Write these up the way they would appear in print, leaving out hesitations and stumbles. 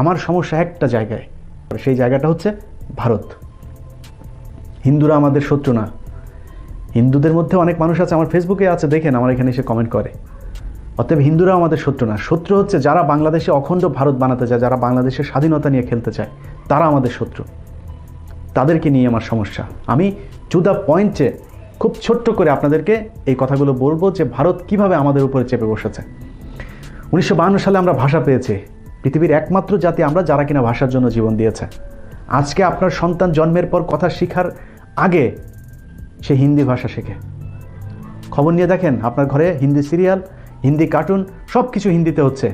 আমার সমস্যা একটা জায়গায়, সেই জায়গাটা হচ্ছে ভারত। হিন্দুরা আমাদের শত্রু না। হিন্দুদের মধ্যে অনেক মানুষ আছে, আমার ফেসবুকে আছে, দেখেন আমার এখানে এসে কমেন্ট করে। অতএব হিন্দুরা আমাদের শত্রু না। শত্রু হচ্ছে যারা বাংলাদেশে অখণ্ড ভারত বানাতে চায়, যারা বাংলাদেশের স্বাধীনতা নিয়ে খেলতে চায়, তারা আমাদের শত্রু। তাদেরকে নিয়ে আমার সমস্যা। আমি টু দ্য পয়েন্টে খুব ছোট্ট করে আপনাদেরকে এই কথাগুলো বলবো যে ভারত কিভাবে আমাদের উপরে চেপে বসেছে। 1952 সালে আমরা ভাষা পেয়েছি। পৃথিবীর একমাত্র জাতি আমরা যারা কিনা ভাষার জন্য জীবন দিয়েছে। আজকে আপনার সন্তান জন্মের পর কথা শেখার আগে সে হিন্দি ভাষা শেখে। খবর নিয়ে দেখেন, আপনার ঘরে হিন্দি সিরিয়াল, হিন্দি কার্টুন সব কিছু হিন্দিতে হচ্ছে।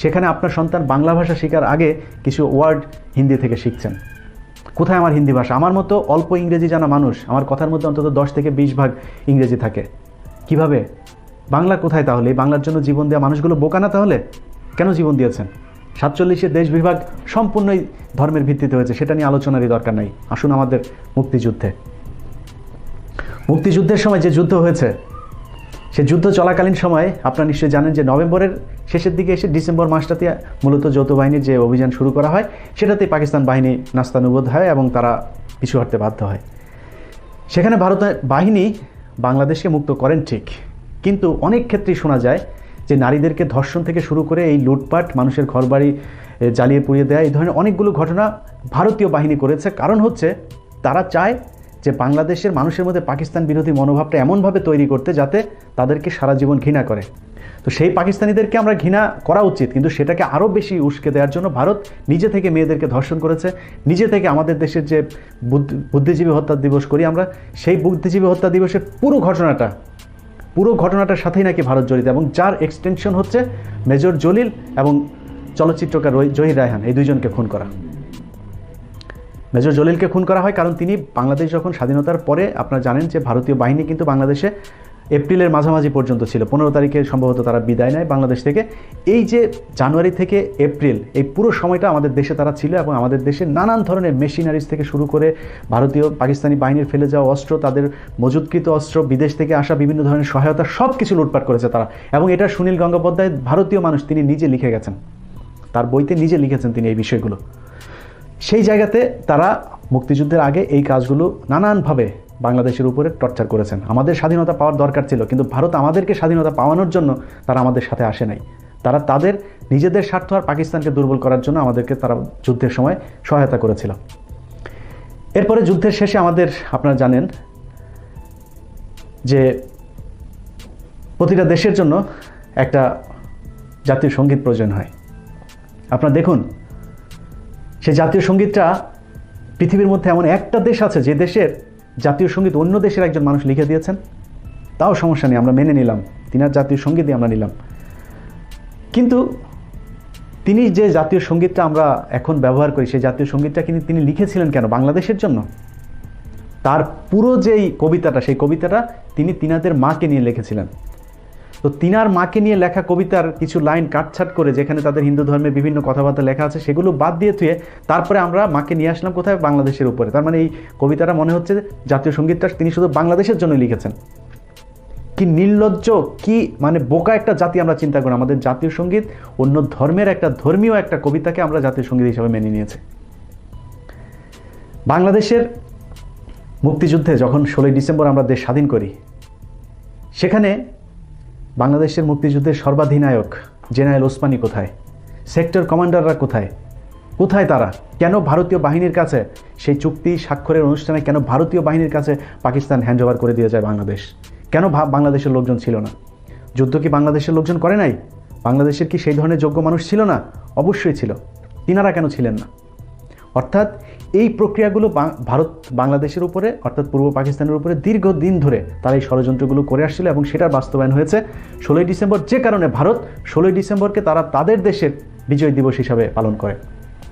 সেখানে আপনার সন্তান বাংলা ভাষা শেখার আগে কিছু ওয়ার্ড হিন্দি থেকে শিখছেন। কোথায় আমার হিন্দি ভাষা? আমার মতো অল্প ইংরেজি জানা মানুষ, আমার কথার মধ্যে অন্তত 10 থেকে 20 ভাগ ইংরেজি থাকে। কিভাবে? বাংলা কোথায় তাহলে? এই বাংলার জন্য জীবন দেওয়া মানুষগুলো বোকা না তাহলে? কেন জীবন দিয়েছেন? 47 দেশ বিভাগ সম্পূর্ণই ধর্মের ভিত্তিতে হয়েছে, সেটা নিয়ে আলোচনারই দরকার নাই। আসুন আমাদের মুক্তিযুদ্ধের সময় যে যুদ্ধ হয়েছে, সে যুদ্ধ চলাকালীন সময় আপনারা নিশ্চয়ই জানেন যে নভেম্বরের শেষের দিকে এসে ডিসেম্বর মাসটাতে মূলত যৌথ বাহিনীর যে অভিযান শুরু করা হয়, সেটাতেই পাকিস্তান বাহিনী নাস্তানুবোধ হয় এবং তারা পিছু হটতে বাধ্য হয়। সেখানে ভারতের বাহিনী বাংলাদেশকে মুক্ত করেন ঠিক, কিন্তু অনেক ক্ষেত্রেই শোনা যায় যে নারীদেরকে ধর্ষণ থেকে শুরু করে এই লুটপাট, মানুষের ঘরবাড়ি জ্বালিয়ে পুড়িয়ে দেয়, এই ধরনের অনেকগুলো ঘটনা ভারতীয় বাহিনী করেছে। কারণ হচ্ছে তারা চায় যে বাংলাদেশের মানুষের মধ্যে পাকিস্তান বিরোধী মনোভাবটা এমনভাবে তৈরি করতে যাতে তাদেরকে সারা জীবন ঘৃণা করে। তো সেই পাকিস্তানিদেরকে আমরা ঘৃণা করা উচিত, কিন্তু সেটাকে আরও বেশি উস্কে দেওয়ার জন্য ভারত নিজে থেকে মেয়েদেরকে ধর্ষণ করেছে। নিজে থেকে আমাদের দেশের যে বুদ্ধিজীবী হত্যা দিবস করি আমরা, সেই বুদ্ধিজীবী হত্যা দিবসের পুরো ঘটনাটার সাথেই নাকি ভারত জড়িত, এবং যার এক্সটেনশন হচ্ছে মেজর জলিল এবং চলচ্চিত্রকার জহির রায়হান, এই দুইজনকে খুন করা। মেজর জলিলকে খুন করা হয় কারণ তিনি বাংলাদেশ যখন স্বাধীনতার পরে, আপনারা জানেন যে ভারতীয় বাহিনী কিন্তু বাংলাদেশে এপ্রিলের মাঝামাঝি পর্যন্ত ছিল। 15 তারিখে সম্ভবত তারা বিদায় নেয় বাংলাদেশ থেকে। এই যে জানুয়ারি থেকে এপ্রিল, এই পুরো সময়টা আমাদের দেশে তারা ছিল এবং আমাদের দেশে নানান ধরনের মেশিনারিজ থেকে শুরু করে ভারতীয় পাকিস্তানি বাহিনীর ফেলে যাওয়া অস্ত্র, তাদের মজুতকৃত অস্ত্র, বিদেশ থেকে আসা বিভিন্ন ধরনের সহায়তা, সব কিছু লুটপাট করেছে তারা। এবং এটা সুনীল গঙ্গোপাধ্যায়, ভারতীয় মানুষ, তিনি নিজে লিখে গেছেন, তার বইতে নিজে লিখেছেন তিনি এই বিষয়গুলো। সেই জায়গাতে তারা মুক্তিযুদ্ধের আগে এই কাজগুলো নানানভাবে বাংলাদেশের উপরে টর্চার করেছেন। আমাদের স্বাধীনতা পাওয়ার দরকার ছিল, কিন্তু ভারত আমাদেরকে স্বাধীনতা পাওয়ানোর জন্য তারা আমাদের সাথে আসে নাই। তারা তাদের নিজেদের স্বার্থ আর পাকিস্তানকে দুর্বল করার জন্য আমাদেরকে তারা যুদ্ধের সময় সহায়তা করেছিল। এরপরে যুদ্ধের শেষে আমাদের, আপনারা জানেন যে প্রতিটা দেশের জন্য একটা জাতীয় সঙ্গীত প্রয়োজন হয়। আপনারা দেখুন, সেই জাতীয় সঙ্গীতটা পৃথিবীর মধ্যে এমন একটা দেশ আছে যে দেশের জাতীয় সঙ্গীত অন্য দেশের একজন মানুষ লিখে দিয়েছেন। তাও সমস্যা নেই, আমরা মেনে নিলাম, তিনার জাতীয় সঙ্গীতই আমরা নিলাম। কিন্তু তিনি যে জাতীয় সঙ্গীতটা আমরা এখন ব্যবহার করি, সেই জাতীয় সঙ্গীতটা কিন্তু তিনি লিখেছিলেন কেন? বাংলাদেশের জন্য। তার পুরো যেই কবিতাটা, সেই কবিতাটা তিনি তিনাদের মাকে নিয়ে লিখেছিলেন। তো তিনার মাকে নিয়ে লেখা কবিতার কিছু লাইন কাটছাট করে, যেখানে তাদের হিন্দু ধর্মের বিভিন্ন কথাবার্তা লেখা আছে, সেগুলো বাদ দিয়ে থুয়ে তারপরে আমরা মাকে নিয়ে আসলাম কোথায়? বাংলাদেশের উপরে। তার মানে এই কবিতাটা মনে হচ্ছে জাতীয় সঙ্গীতটা তিনি শুধু বাংলাদেশের জন্য লিখেছেন। কি নির্লজ্জ, কি মানে বোকা একটা জাতি আমরা চিন্তা করি। আমাদের জাতীয় সঙ্গীত অন্য ধর্মের একটা ধর্মীয় একটা কবিতাকে আমরা জাতীয় সঙ্গীত হিসাবে মেনে নিয়েছি। বাংলাদেশের মুক্তিযুদ্ধে যখন 16 ডিসেম্বর আমরা দেশ স্বাধীন করি, সেখানে বাংলাদেশের মুক্তিযুদ্ধের সর্বাধিনায়ক জেনারেল ওসমানী কোথায়? সেক্টর কমান্ডাররা কোথায় তারা? কেন ভারতীয় বাহিনীর কাছে সেই চুক্তি স্বাক্ষরের অনুষ্ঠানে কেন ভারতীয় বাহিনীর কাছে পাকিস্তান হ্যান্ডওভার করে দিয়ে যায় বাংলাদেশ? কেন বাংলাদেশের লোকজন ছিল না? যুদ্ধ কি বাংলাদেশের লোকজন করে নাই? বাংলাদেশের কি সেই ধরনের যোগ্য মানুষ ছিল না? অবশ্যই ছিল। তিনারা কেন ছিলেন না? অর্থাৎ এই প্রক্রিয়াগুলো ভারত বাংলাদেশের উপরে, অর্থাৎ পূর্ব পাকিস্তানের উপরে দীর্ঘদিন ধরে তারা এই ষড়যন্ত্রগুলো করে আসছিল এবং সেটার বাস্তবায়ন হয়েছে 16 ডিসেম্বর। যে কারণে ভারত 16 ডিসেম্বরকে তারা তাদের দেশের বিজয় দিবস হিসাবে পালন করে।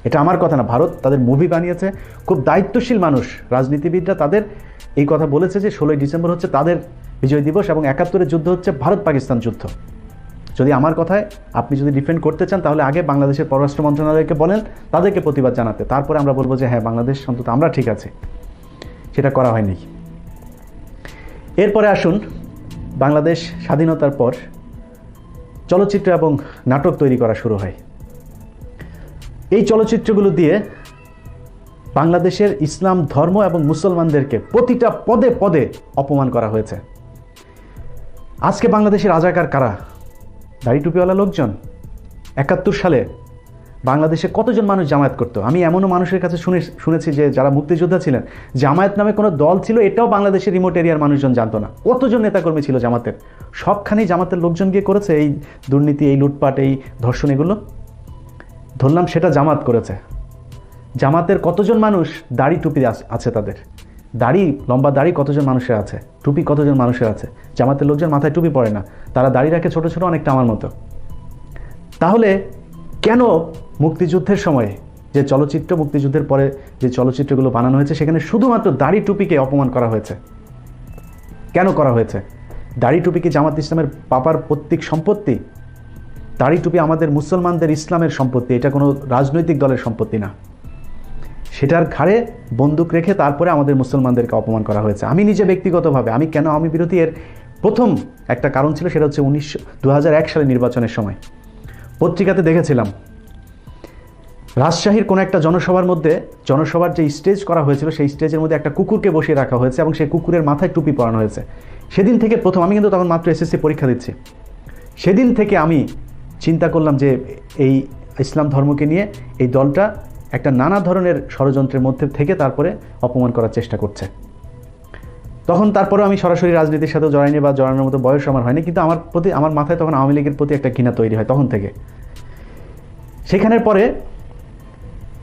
এটা আমার কথা না, ভারত তাদের মুভি বানিয়েছে। খুব দায়িত্বশীল মানুষ, রাজনীতিবিদরা তাদের এই কথা বলেছে যে 16 ডিসেম্বর হচ্ছে তাদের বিজয় দিবস এবং 71-এর যুদ্ধ হচ্ছে ভারত পাকিস্তান যুদ্ধ। যদি আমার কথায় আপনি যদি ডিফেন্ড করতে চান, তাহলে আগে বাংলাদেশের পররাষ্ট্র মন্ত্রণালয়কে বলেন তাদেরকে প্রতিবাদ জানাতে, তারপরে আমরা বলবো যে হ্যাঁ বাংলাদেশ অন্তত আমরা ঠিক আছে। সেটা করা হয়নি। এরপরে আসুন, বাংলাদেশ স্বাধীনতার পর চলচ্চিত্র এবং নাটক তৈরি করা শুরু হয়। এই চলচ্চিত্রগুলো দিয়ে বাংলাদেশের ইসলাম ধর্ম এবং মুসলমানদেরকে প্রতিটা পদে পদে অপমান করা হয়েছে। আজকে বাংলাদেশের রাজাকার কারা? দাড়ি টুপিওয়ালা লোকজন। 71 সালে বাংলাদেশে কতজন মানুষ জামায়াত করতো? আমি এমনও মানুষের কাছে শুনেছি যে যারা মুক্তিযোদ্ধা ছিলেন, জামায়াত নামে কোনো দল ছিল এটাও বাংলাদেশের রিমোট এরিয়ার মানুষজন জানতো না। কতজন নেতাকর্মী ছিল জামাতের? সবখানেই জামাতের লোকজন গিয়ে করেছে এই দুর্নীতি, এই লুটপাট, এই ধর্ষণ, এগুলো ধরলাম সেটা জামাত করেছে। জামাতের কতজন মানুষ দাড়ি টুপি আছে? তাদের দাড়ি, লম্বা দাড়ি কতজন মানুষের আছে? টুপি কতজন মানুষের আছে? জামাতের লোকজন মাথায় টুপি পরে না, তারা দাড়ি রাখে ছোট ছোট, অনেকটা আমার মতো। তাহলে কেন মুক্তিযুদ্ধের সময়ে যে চলচ্চিত্র, মুক্তিযুদ্ধের পরে যে চলচ্চিত্রগুলো বানানো হয়েছে সেখানে শুধুমাত্র দাড়ি টুপিকে অপমান করা হয়েছে? কেন করা হয়েছে? দাড়ি টুপি কি জামাত ইসলামের পাপার পৈতৃক সম্পত্তি? দাড়ি টুপি আমাদের মুসলমানদের ইসলামের সম্পত্তি, এটা কোনো রাজনৈতিক দলের সম্পত্তি না। সেটার ঘাড়ে বন্দুক রেখে তারপরে আমাদের মুসলমানদেরকে অপমান করা হয়েছে। আমি নিজে ব্যক্তিগতভাবে আমি কেন আওয়ামী বিরোধী, এর প্রথম একটা কারণ ছিল, সেটা হচ্ছে 2001 সালে নির্বাচনের সময় পত্রিকাতে দেখেছিলাম রাজশাহীর কোনো একটা জনসভার যে স্টেজ করা হয়েছিল, সেই স্টেজের মধ্যে একটা কুকুরকে বসিয়ে রাখা হয়েছে এবং সেই কুকুরের মাথায় টুপি পরানো হয়েছে। সেদিন থেকে প্রথম, আমি কিন্তু তখন মাত্র এসএসসি পরীক্ষা দিচ্ছি, সেদিন থেকে আমি চিন্তা করলাম যে এই ইসলাম ধর্মকে নিয়ে এই দলটা একটা নানা ধরনের ষড়যন্ত্রের মধ্যে থেকে তারপরে অপমান করার চেষ্টা করছে। তারপরেও আমি সরাসরি রাজনীতির সাথে জড়াইনি বা জড়ানোর মতো বয়স আমার হয়নি, কিন্তু আমার মাথায় তখন আওয়ামী লীগের প্রতি একটা ঘৃণা তৈরি হয় তখন থেকে। সেখানের পরে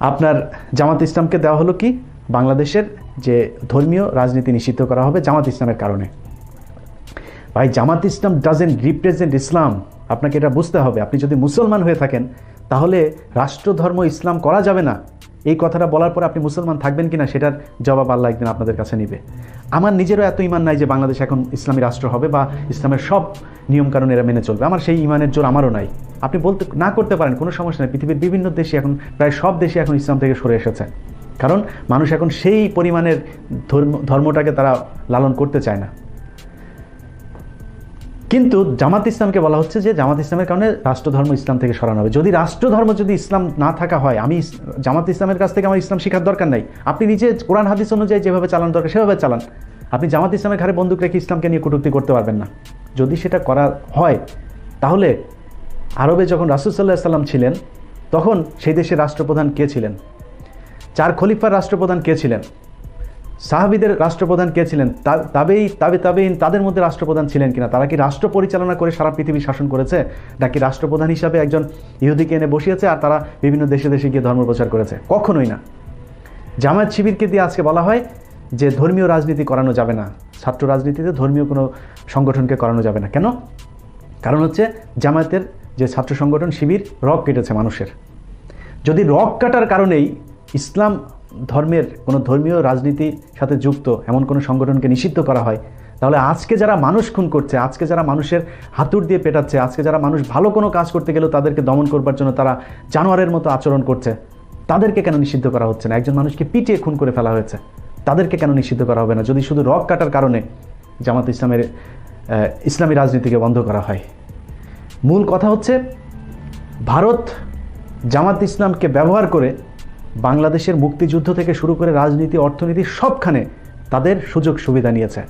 আপনার জামাত ইসলামকে দেওয়া হলো কি, বাংলাদেশের যে ধর্মীয় রাজনীতি নিষিদ্ধ করা হবে জামাত ইসলামের কারণে। ভাই, জামাত ইসলাম ডাজেন্ট রিপ্রেজেন্ট ইসলাম। আপনাকে এটা বুঝতে হবে। আপনি যদি মুসলমান হয়ে থাকেন তাহলে রাষ্ট্রধর্ম ইসলাম করা যাবে না, এই কথাটা বলার পর আপনি মুসলমান থাকবেন কিনা সেটার জবাব আল্লাহ একদিন আপনাদের কাছে নিবে। আমার নিজেরও এত ইমান নাই যে বাংলাদেশ এখন ইসলামী রাষ্ট্র হবে বা ইসলামের সব নিয়মকানুন এরা মেনে চলবে। আমার সেই ইমানের জোর আমারও নাই। আপনি বলতে না করতে পারেন, কোনো সমস্যা নেই। পৃথিবীর বিভিন্ন দেশে এখন, প্রায় সব দেশে এখন ইসলাম থেকে সরে এসেছে, কারণ মানুষ এখন সেই পরিমাণের ধর্মটাকে তারা লালন করতে চায় না। কিন্তু জামাত ইসলামকে বলা হচ্ছে যে জামাত ইসলামের কারণে রাষ্ট্রধর্ম ইসলাম থেকে সরানো হবে। যদি রাষ্ট্রধর্ম যদি ইসলাম না থাকা হয়, আমি জামাত ইসলামের কাছ থেকে আমার ইসলাম শেখার দরকার নাই। আপনি নিজে কোরআন হাদিস অনুযায়ী যেভাবে চালানো দরকার সেভাবে চালান। আপনি জামাত ইসলামের ঘাড়ে বন্দুক রেখে ইসলামকে নিয়ে কটূক্তি করতে পারবেন না। যদি সেটা করা হয় তাহলে আরবে যখন রাসূল সাল্লাল্লাহু আলাইহি ওয়াসাল্লাম ছিলেন তখন সেই দেশের রাষ্ট্রপ্রধান কে ছিলেন? 4 খলিফার রাষ্ট্রপ্রধান কে ছিলেন? সাহাবীদের রাষ্ট্রপ্রধান কে ছিলেন? তাবেঈন তাদের মধ্যে রাষ্ট্রপ্রধান ছিলেন কিনা? তারা কি রাষ্ট্র পরিচালনা করে সারা পৃথিবী শাসন করেছে, নাকি রাষ্ট্রপ্রধান হিসাবে একজন ইহুদিকে এনে বসিয়েছে আর তারা বিভিন্ন দেশে দেশে গিয়ে ধর্ম প্রচার করেছে? কখনোই না। জামায়াত শিবিরকে দিয়ে আজকে বলা হয় যে ধর্মীয় রাজনীতি করানো যাবে না, ছাত্র রাজনীতিতে ধর্মীয় কোনো সংগঠনকে করানো যাবে না। কেন? কারণ হচ্ছে জামায়াতের যে ছাত্র সংগঠন শিবির রগ কেটেছে মানুষের। যদি রগ কাটার কারণেই ইসলাম ধর্মের কোনো ধর্মীয় রাজনীতির সাথে যুক্ত এমন কোনো সংগঠনকে নিষিদ্ধ করা হয়, তাহলে আজকে যারা মানুষ খুন করছে, আজকে যারা মানুষের হাতুড় দিয়ে পেটাচ্ছে, আজকে যারা মানুষ ভালো কোনো কাজ করতে গেলেও তাদেরকে দমন করবার জন্য তারা জানোয়ারের মতো আচরণ করছে, তাদেরকে কেন নিষিদ্ধ করা হচ্ছে না? একজন মানুষকে পিটিয়ে খুন করে ফেলা হয়েছে, তাদেরকে কেন নিষিদ্ধ করা হবে না? যদি শুধু রগ কাটার কারণে জামাত ইসলামের ইসলামী রাজনীতিকে বন্ধ করা হয়। মূল কথা হচ্ছে ভারত জামাত ইসলামকে ব্যবহার করে বাংলাদেশের মুক্তিযুদ্ধ থেকে শুরু করে রাজনীতি, অর্থনীতি সবখানে তাদের সুযোগ সুবিধা নিয়েছে।